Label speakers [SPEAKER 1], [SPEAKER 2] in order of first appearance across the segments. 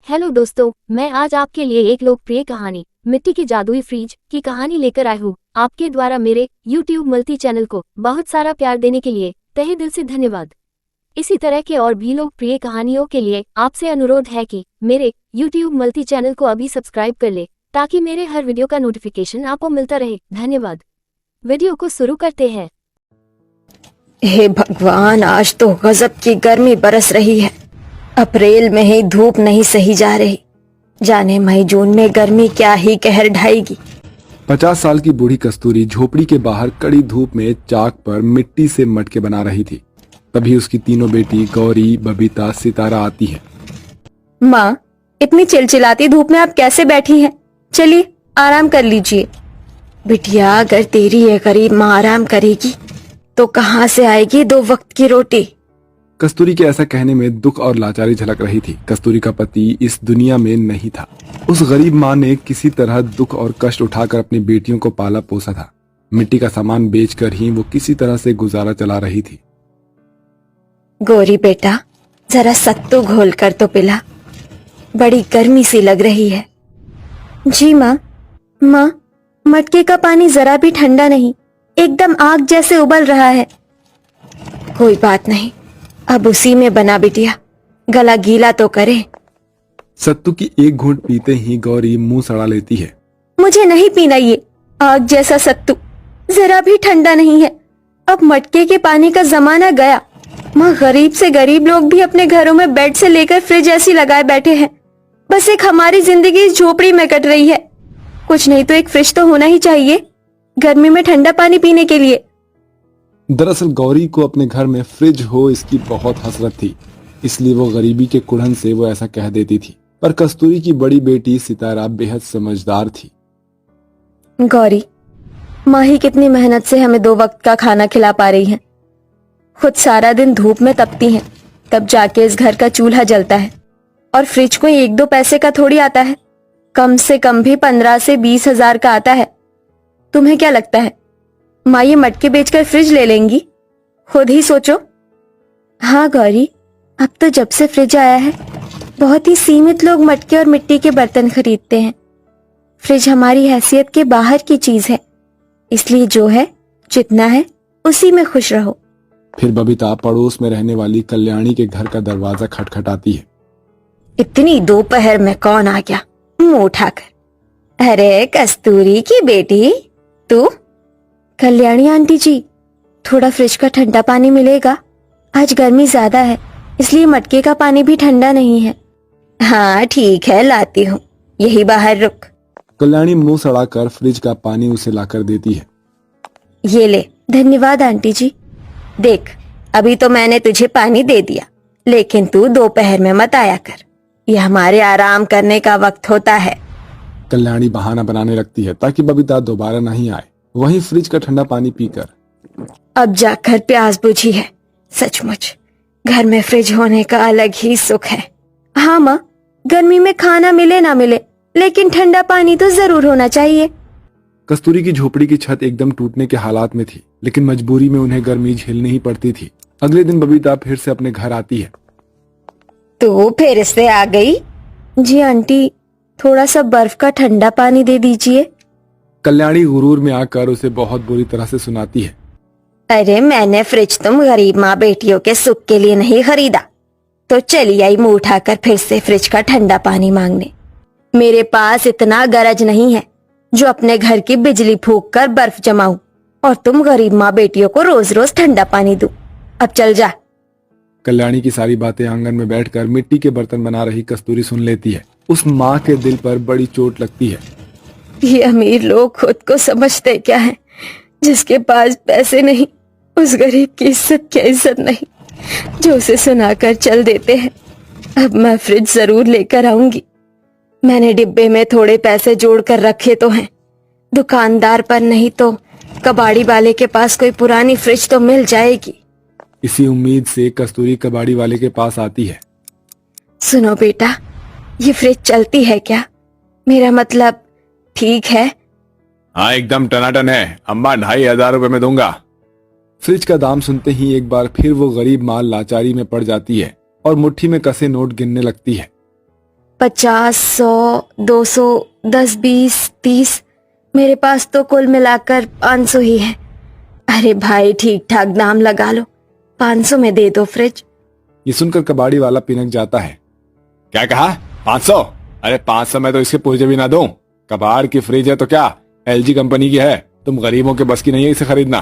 [SPEAKER 1] Hello दोस्तों, मैं आज आपके लिए एक लोकप्रिय कहानी मिट्टी की जादुई फ्रिज की कहानी लेकर आई हूँ। आपके द्वारा मेरे YouTube मल्टी चैनल को बहुत सारा प्यार देने के लिए तहे दिल से धन्यवाद। इसी तरह के और भी लोकप्रिय कहानियों के लिए आपसे अनुरोध है कि मेरे YouTube मल्टी चैनल को अभी सब्सक्राइब कर ले ताकि मेरे हर वीडियो का नोटिफिकेशन आपको मिलता रहे। धन्यवाद। वीडियो को शुरू करते हैं।
[SPEAKER 2] हे भगवान, आज तो गजब की गर्मी बरस रही है। अप्रैल में ही धूप नहीं सही जा रही, जाने मई जून में गर्मी क्या ही कहर ढाएगी।
[SPEAKER 3] 50 साल की बूढ़ी कस्तूरी झोपड़ी के बाहर कड़ी धूप में चाक पर मिट्टी से मटके बना रही थी। तभी उसकी तीनों बेटी गौरी, बबीता, सितारा आती है।
[SPEAKER 2] माँ, इतनी चिलचिलाती धूप में आप कैसे बैठी हैं? चलिए आराम कर लीजिए। बिटिया, अगर तेरी ये गरीब माँ आराम करेगी तो कहाँ से आएगी 2 वक्त की रोटी?
[SPEAKER 3] कस्तूरी के ऐसा कहने में दुख और लाचारी झलक रही थी। कस्तूरी का पति इस दुनिया में नहीं था। उस गरीब माँ ने किसी तरह दुख और कष्ट उठाकर अपनी बेटियों को पाला पोसा था। मिट्टी का सामान बेचकर ही वो किसी तरह से गुजारा चला रही थी।
[SPEAKER 2] गौरी बेटा, जरा सत्तू घोल कर तो पिला, बड़ी गर्मी सी लग रही है। जी माँ। माँ, मटके का पानी जरा भी ठंडा नहीं, एकदम आग जैसे उबल रहा है। कोई बात नहीं, अब उसी में बना बिटिया, गला गीला तो करे।
[SPEAKER 3] सत्तू की एक घूंट पीते ही गौरी मुंह सड़ा लेती है।
[SPEAKER 2] मुझे नहीं पीना ये आग जैसा सत्तू, जरा भी ठंडा नहीं है। अब मटके के पानी का जमाना गया। माँ, गरीब से गरीब लोग भी अपने घरों में बेड से लेकर फ्रिज ऐसी लगाए बैठे हैं। बस एक हमारी जिंदगी इस झोपड़ी में कट रही है। कुछ नहीं तो एक फ्रिज तो होना ही चाहिए गर्मी में ठंडा पानी पीने के लिए।
[SPEAKER 3] दरअसल गौरी को अपने घर में फ्रिज हो इसकी बहुत हसरत थी, इसलिए वो गरीबी के कुढ़न से वो ऐसा कह देती थी। पर कस्तूरी की बड़ी बेटी सितारा बेहद समझदार थी।
[SPEAKER 2] गौरी, माँ ही कितनी मेहनत से हमें 2 वक्त का खाना खिला पा रही है। खुद सारा दिन धूप में तपती हैं, तब जाके इस घर का चूल्हा जलता है। और फ्रिज कोई 1-2 पैसे का थोड़ी आता है, कम से कम भी 15 से 20 हजार का आता है। तुम्हें क्या लगता है माँ ये मटके बेचकर फ्रिज ले लेंगी? खुद ही सोचो। हाँ गौरी, अब तो जब से फ्रिज आया है बहुत ही सीमित लोग मटके और मिट्टी के बर्तन खरीदते हैं। फ्रिज हमारी हैसियत के बाहर की चीज है, इसलिए जो है जितना है उसी में खुश रहो।
[SPEAKER 3] फिर बबीता पड़ोस में रहने वाली कल्याणी के घर का दरवाजा खटखटाती है।
[SPEAKER 2] इतनी दोपहर में कौन आ गया मुंह उठाकर? अरे कस्तूरी की बेटी, तू? कल्याणी आंटी जी, थोड़ा फ्रिज का ठंडा पानी मिलेगा? आज गर्मी ज्यादा है, इसलिए मटके का पानी भी ठंडा नहीं है। हाँ ठीक है, लाती हूँ, यही बाहर रुक।
[SPEAKER 3] कल्याणी मुंह सड़ाकर फ्रिज का पानी उसे लाकर देती है।
[SPEAKER 2] ये ले। धन्यवाद आंटी जी। देख, अभी तो मैंने तुझे पानी दे दिया, लेकिन तू दोपहर में मत आया कर, यह हमारे आराम करने का वक्त होता है।
[SPEAKER 3] कल्याणी बहाना बनाने लगती है ताकि बबीता दोबारा नहीं आए। वहीं फ्रिज का ठंडा पानी पीकर
[SPEAKER 2] अब जाकर प्यास बुझी है। सचमुच घर में फ्रिज होने का अलग ही सुख है। हाँ माँ, गर्मी में खाना मिले ना मिले, लेकिन ठंडा पानी तो जरूर होना चाहिए।
[SPEAKER 3] कस्तूरी की झोपड़ी की छत एकदम टूटने के हालात में थी, लेकिन मजबूरी में उन्हें गर्मी झेलनी ही पड़ती थी। अगले दिन बबीता फिर से अपने घर आती है।
[SPEAKER 2] तो फिर से आ गई? जी आंटी, थोड़ा सा बर्फ का ठंडा पानी दे दीजिए।
[SPEAKER 3] कल्याणी गुरूर में आकर उसे बहुत बुरी तरह से सुनाती है।
[SPEAKER 2] अरे मैंने फ्रिज तुम गरीब माँ बेटियों के सुख के लिए नहीं खरीदा, तो चली आई मुंह उठाकर फिर से फ्रिज का ठंडा पानी मांगने। मेरे पास इतना गरज नहीं है जो अपने घर की बिजली फूंक कर बर्फ जमाऊं और तुम गरीब माँ बेटियों को रोज रोज ठंडा पानी दूं। अब चल जा।
[SPEAKER 3] कल्याणी की सारी बातें आंगन में बैठकर मिट्टी के बर्तन बना रही कस्तूरी सुन लेती है। उस माँ के दिल पर बड़ी चोट लगती है।
[SPEAKER 2] ये अमीर लोग खुद को समझते क्या है? जिसके पास पैसे नहीं, उस गरीब की इज्जत क्या इज्जत नहीं, जो उसे सुनाकर चल देते हैं। अब मैं फ्रिज जरूर लेकर आऊंगी। मैंने डिब्बे में थोड़े पैसे जोड़ कर रखे तो हैं, दुकानदार पर नहीं तो कबाड़ी वाले के पास कोई पुरानी फ्रिज तो मिल जाएगी।
[SPEAKER 3] इसी उम्मीद से कस्तूरी कबाड़ी वाले के पास आती है।
[SPEAKER 2] सुनो बेटा, ये फ्रिज चलती है क्या? मेरा मतलब ठीक है?
[SPEAKER 3] हाँ एकदम टनाटन है अम्मा, 2500 रुपए में दूंगा। फ्रिज का दाम सुनते ही एक बार फिर वो गरीब माँ लाचारी में पड़ जाती है और मुट्ठी में कसे नोट गिनने लगती है।
[SPEAKER 2] 50, 100, 200, 10, 20, 30, मेरे पास तो कुल मिलाकर 500 ही है। अरे भाई ठीक ठाक दाम लगा लो, 500 में दे दो फ्रिज।
[SPEAKER 3] ये सुनकर कबाड़ी वाला पिनक जाता है। क्या कहा? 500? अरे 500 में तो इसके पुर्जे भी ना दूं। कबाड़ की फ्रिज है तो क्या LG कंपनी की है? तुम गरीबों के बस की नहीं है इसे खरीदना।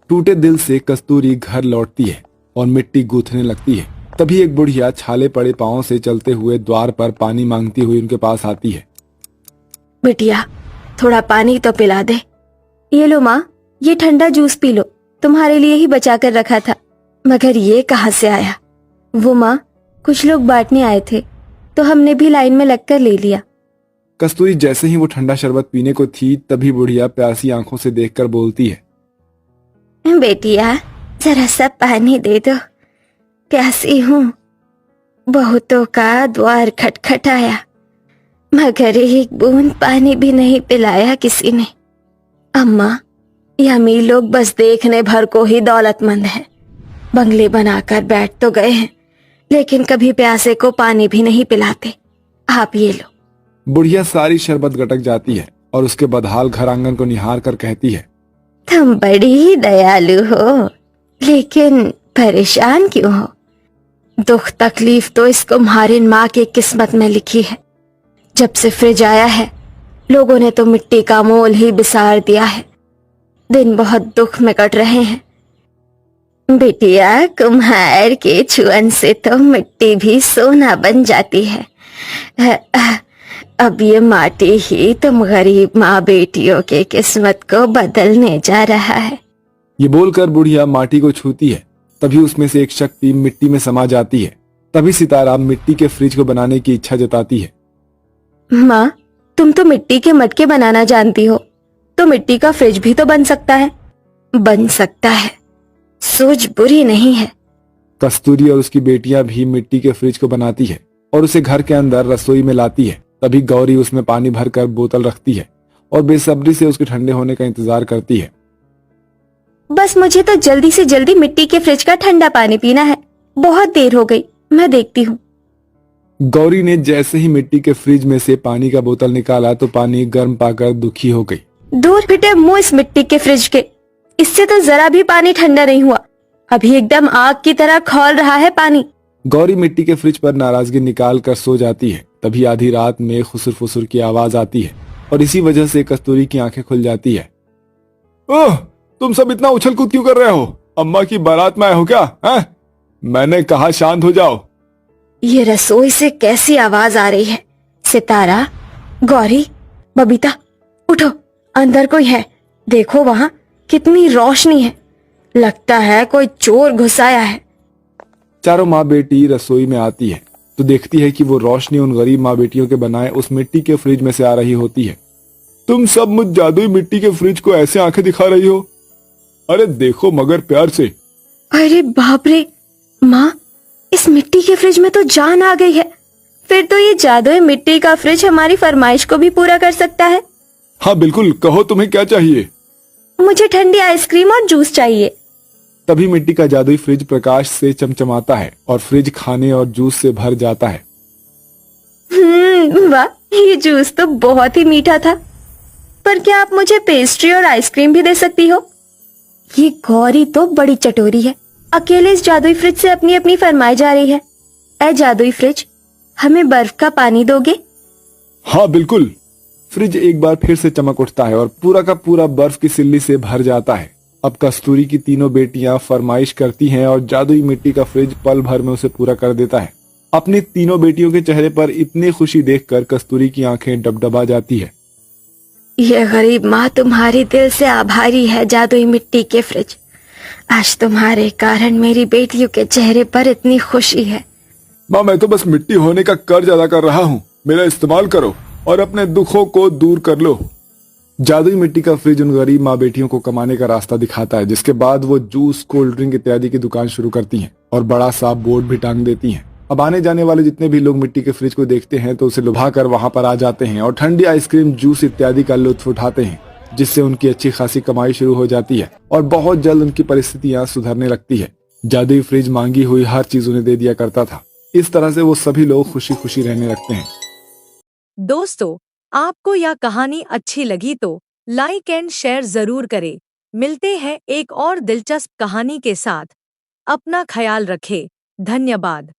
[SPEAKER 3] टूटे दिल से कस्तूरी घर लौटती है और मिट्टी गूंथने लगती है। तभी एक बुढ़िया छाले पड़े पांव से चलते हुए द्वार पर पानी मांगती हुई उनके पास आती है।
[SPEAKER 2] बिटिया थोड़ा पानी तो पिला दे। ये लो माँ, ये ठंडा जूस पी लो, तुम्हारे लिए ही बचा कर रखा था। मगर ये कहाँ से आया? वो माँ, कुछ लोग बांटने आए थे तो हमने भी लाइन में लगकर ले लिया।
[SPEAKER 3] कस्तूरी जैसे ही वो ठंडा शरबत पीने को थी तभी बुढ़िया प्यासी आंखों से देखकर बोलती है।
[SPEAKER 2] बेटिया जरा सा पानी दे दो, प्यासी हूँ। बहुतों का द्वार खटखटाया मगर एक बूंद पानी भी नहीं पिलाया किसी ने। अम्मा, ये अमीर लोग बस देखने भर को ही दौलतमंद है, बंगले बनाकर बैठ तो गए हैं लेकिन कभी प्यासे को पानी भी नहीं पिलाते। आप ये लो।
[SPEAKER 3] बुढ़िया सारी शरबत गटक जाती है और उसके बदहाल घर आंगन को निहार कर कहती है।
[SPEAKER 2] तुम बड़ी ही दयालु हो, लेकिन परेशान क्यों हो? दुख तकलीफ तो इस तुम्हारी माँ की किस्मत में लिखी है। जब से फ्रिज आया है लोगों ने तो मिट्टी का मोल ही बिसार दिया है। दिन बहुत दुख में कट रहे हैं। बिटिया कुम्हार के छुअन से तो मिट्टी भी सोना बन जाती है। अब ये माटी ही तुम गरीब माँ बेटियों के किस्मत को बदलने जा रहा है।
[SPEAKER 3] ये बोलकर बुढ़िया माटी को छूती है। तभी उसमें से एक शक्ति मिट्टी में समा जाती है। तभी सितारा मिट्टी के फ्रिज को बनाने की इच्छा जताती है।
[SPEAKER 2] माँ, तुम तो मिट्टी के मटके बनाना जानती हो, तो मिट्टी का फ्रिज भी तो बन सकता है। बन सकता है, सोच बुरी नहीं है।
[SPEAKER 3] कस्तूरी और उसकी बेटियां भी मिट्टी के फ्रिज को बनाती है और उसे घर के अंदर रसोई में लाती है। तभी गौरी उसमें पानी भरकर बोतल रखती है और बेसब्री से उसके ठंडे होने का इंतजार करती है।
[SPEAKER 2] बस मुझे तो जल्दी से जल्दी मिट्टी के फ्रिज का ठंडा पानी पीना है, बहुत देर हो गई, मैं देखती हूँ।
[SPEAKER 3] गौरी ने जैसे ही मिट्टी के फ्रिज में से पानी का बोतल निकाला तो पानी गर्म पाकर दुखी हो गई।
[SPEAKER 2] दूर फिटे मुंह इस मिट्टी के फ्रिज के, इससे तो जरा भी पानी ठंडा नहीं हुआ, अभी एकदम आग की तरह खौल रहा है पानी।
[SPEAKER 3] गौरी मिट्टी के फ्रिज पर नाराजगी निकाल कर सो जाती है। तभी आधी रात में खुसुर फुसुर की आवाज आती है और इसी वजह से कस्तूरी की आंखें खुल जाती है। ओह, तुम सब इतना उछल कूद क्यों कर रहे हो? अम्मा की बारात में आए हो क्या? है? मैंने कहा शांत हो जाओ।
[SPEAKER 2] ये रसोई से कैसी आवाज आ रही है? सितारा, गौरी, बबीता, उठो, अंदर कोई है। देखो वहां कितनी रोशनी है, लगता है कोई चोर घुस आया है।
[SPEAKER 3] चारों माँ बेटी रसोई में आती है तो देखती है कि वो रोशनी उन गरीब माँ बेटियों के बनाए उस मिट्टी के फ्रिज में से आ रही होती है। तुम सब मुझ जादुई मिट्टी के फ्रिज को ऐसे आंखें दिखा रही हो? अरे देखो मगर प्यार से।
[SPEAKER 2] अरे बाप रे माँ, इस मिट्टी के फ्रिज में तो जान आ गई है। फिर तो ये जादुई मिट्टी का फ्रिज हमारी फरमाइश को भी पूरा कर सकता है।
[SPEAKER 3] हाँ बिल्कुल, कहो तुम्हें क्या चाहिए?
[SPEAKER 2] मुझे ठंडी आइसक्रीम और जूस चाहिए।
[SPEAKER 3] तभी मिट्टी का जादुई फ्रिज प्रकाश से चमचमाता है और फ्रिज खाने और जूस से भर जाता है।
[SPEAKER 2] वाह, ये जूस तो बहुत ही मीठा था। पर क्या आप मुझे पेस्ट्री और आइसक्रीम भी दे सकती हो? ये गौरी तो बड़ी चटोरी है, अकेले इस जादुई फ्रिज से अपनी अपनी फरमाई जा रही है। ऐ जादुई फ्रिज, हमें बर्फ का पानी दोगे?
[SPEAKER 3] हाँ बिल्कुल। फ्रिज एक बार फिर से चमक उठता है और पूरा का पूरा बर्फ की सिल्ली से भर जाता है। अब कस्तूरी की तीनों बेटियां फरमाइश करती हैं और जादुई मिट्टी का फ्रिज पल भर में उसे पूरा कर देता है। अपनी तीनों बेटियों के चेहरे पर इतनी खुशी देखकर कस्तूरी की आंखें डबडबा जाती है।
[SPEAKER 2] ये गरीब माँ तुम्हारी दिल से आभारी है जादुई मिट्टी के फ्रिज। आज तुम्हारे कारण मेरी बेटियों के चेहरे पर इतनी खुशी है।
[SPEAKER 3] माँ, मैं तो बस मिट्टी होने का कर्ज अदा कर रहा हूँ, मेरा इस्तेमाल करो और अपने दुखों को दूर कर लो। जादुई मिट्टी का फ्रिज उन गरीब माँ बेटियों को कमाने का रास्ता दिखाता है, जिसके बाद वो जूस, कोल्ड ड्रिंक इत्यादि की दुकान शुरू करती हैं और बड़ा सा बोर्ड भी टांग देती हैं। अब आने जाने वाले जितने भी लोग मिट्टी के फ्रिज को देखते हैं तो उसे लुभा कर वहां पर आ जाते हैं और ठंडी आइसक्रीम, जूस इत्यादि का लुत्फ उठाते हैं, जिससे उनकी अच्छी खासी कमाई शुरू हो जाती है और बहुत जल्द उनकी परिस्थितियां सुधरने लगती है। जादुई फ्रिज मांगी हुई हर चीज उन्हें दे दिया करता था। इस तरह से वो सभी लोग खुशी खुशी रहने लगते हैं।
[SPEAKER 4] दोस्तों, आपको यह कहानी अच्छी लगी तो लाइक एंड शेयर जरूर करें। मिलते हैं एक और दिलचस्प कहानी के साथ। अपना ख्याल रखें। धन्यवाद।